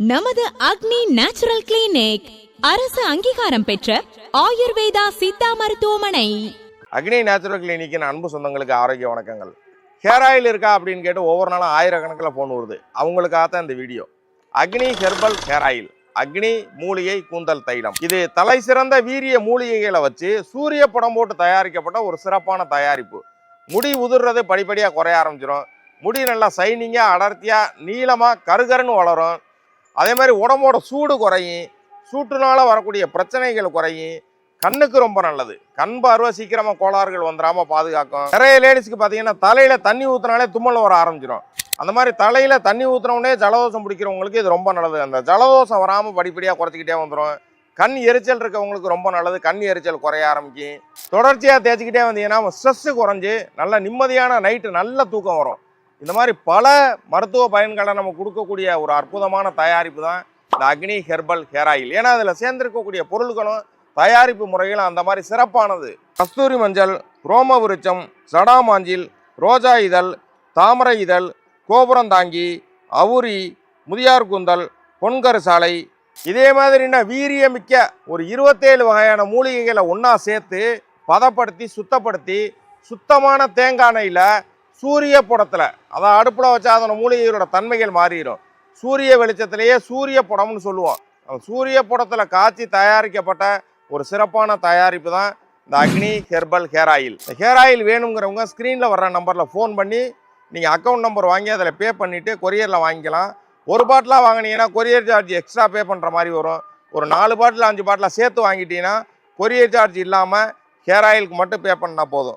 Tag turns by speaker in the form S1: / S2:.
S1: நமது அக்னி natural clinic அரசு அங்கீகாரம் பெற்ற ஆயுர்வேதா சித்தா மருத்துவமனை.
S2: அக்னி நேச்சுரல் கிளினிக்கின் அன்பு சொந்தங்களுக்கு ஆரோக்கிய வணக்கங்கள். ஹேர் ஆயில் இருக்கா அப்படின்னு கேட்டு ஒவ்வொரு நாளும் ஆயிரக்கணக்கில் ஃபோன் வருது. அவங்களுக்காகத்தான் இந்த வீடியோ. அக்னி ஹெர்பல் ஹேர் ஆயில், அக்னி மூலிகை கூந்தல் தைலம். இது தலை சிறந்த வீரிய மூலிகைகளை வச்சு சூரிய படம் போட்டு தயாரிக்கப்பட்ட ஒரு சிறப்பான தயாரிப்பு. முடி உதிர்றது படிப்படியாக குறைய ஆரம்பிச்சிடும். முடி நல்லா சைனிங்காக அடர்த்தியாக நீளமாக கருகருன்னு வளரும். அதே மாதிரி உடம்போட சூடு குறையும், சூட்டுனால வரக்கூடிய பிரச்சனைகள் குறையும், கண்ணுக்கு ரொம்ப நல்லது. கண் பார்வை சீக்கிரமாக கோளாறுகள் வந்துடாமல் பாதுகாக்கும். நிறைய லேடிஸ்க்கு பார்த்தீங்கன்னா தலையில் தண்ணி ஊற்றினாலே தும்மல் வர ஆரம்பிச்சிடும். அந்த மாதிரி தலையில் தண்ணி ஊற்றினோடனே ஜலதோஷம் பிடிக்கிறவங்களுக்கு இது ரொம்ப நல்லது. அந்த ஜலதோஷம் வராமல் படிப்படியாக குறைச்சிக்கிட்டே வந்துடும். கண் எரிச்சல் இருக்கவங்களுக்கு ரொம்ப நல்லது. கண் எரிச்சல் குறைய ஆரம்பிக்கும். தொடர்ச்சியாக தேய்ச்சிக்கிட்டே வந்தீங்கன்னா ஸ்ட்ரெஸ்ஸு குறைஞ்சி நல்ல நிம்மதியான நைட்டு நல்ல தூக்கம் வரும். இந்த மாதிரி பல மருத்துவ பயன்களை நம்ம கொடுக்கக்கூடிய ஒரு அற்புதமான தயாரிப்பு தான் இந்த அக்னி ஹெர்பல் ஹேர் ஆயில். ஏன்னா அதில் சேர்ந்திருக்கக்கூடிய பொருட்களும் தயாரிப்பு முறைகளும் அந்த மாதிரி சிறப்பானது. கஸ்தூரி மஞ்சள், ரோம விருட்சம், சடாமாஞ்சில், ரோஜா இதழ், தாமரை இதழ், கோபுரந்தாங்கி, அவுரி, முதியார் கூந்தல், பொன்கருசாலை, இதே மாதிரின்னா வீரியமிக்க ஒரு 27 வகையான மூலிகைகளை ஒன்றா சேர்த்து பதப்படுத்தி சுத்தப்படுத்தி சுத்தமான தேங்காய் எண்ணெயில் சூரிய புடத்தில், அதான் அடுப்பில் வச்சா அதோட மூலிகைகளோட தன்மைகள் மாறிடும். சூரிய வெளிச்சத்திலேயே சூரிய புடம்னு சொல்லுவோம். சூரிய புடத்தில் காய்ச்சி தயாரிக்கப்பட்ட ஒரு சிறப்பான தயாரிப்பு தான் இந்த அக்னி ஹெர்பல் ஹேர் ஆயில். இந்த ஹேர் ஆயில் வேணுங்கிறவங்க ஸ்க்ரீனில் வர்ற நம்பரில் ஃபோன் பண்ணி நீங்கள் அக்கௌண்ட் நம்பர் வாங்கி அதில் பே பண்ணிவிட்டு கொரியரில் வாங்கிக்கலாம். ஒரு பாட்டிலாக வாங்கினீங்கன்னா கொரியர் சார்ஜ் எக்ஸ்ட்ரா பே பண்ணுற மாதிரி வரும். ஒரு 4 பாட்டில் 5 பாட்டில் சேர்த்து வாங்கிட்டீங்கன்னா கொரியர் சார்ஜ் இல்லாமல் ஹேர் ஆயிலுக்கு மட்டும் பே பண்ணால் போதும்.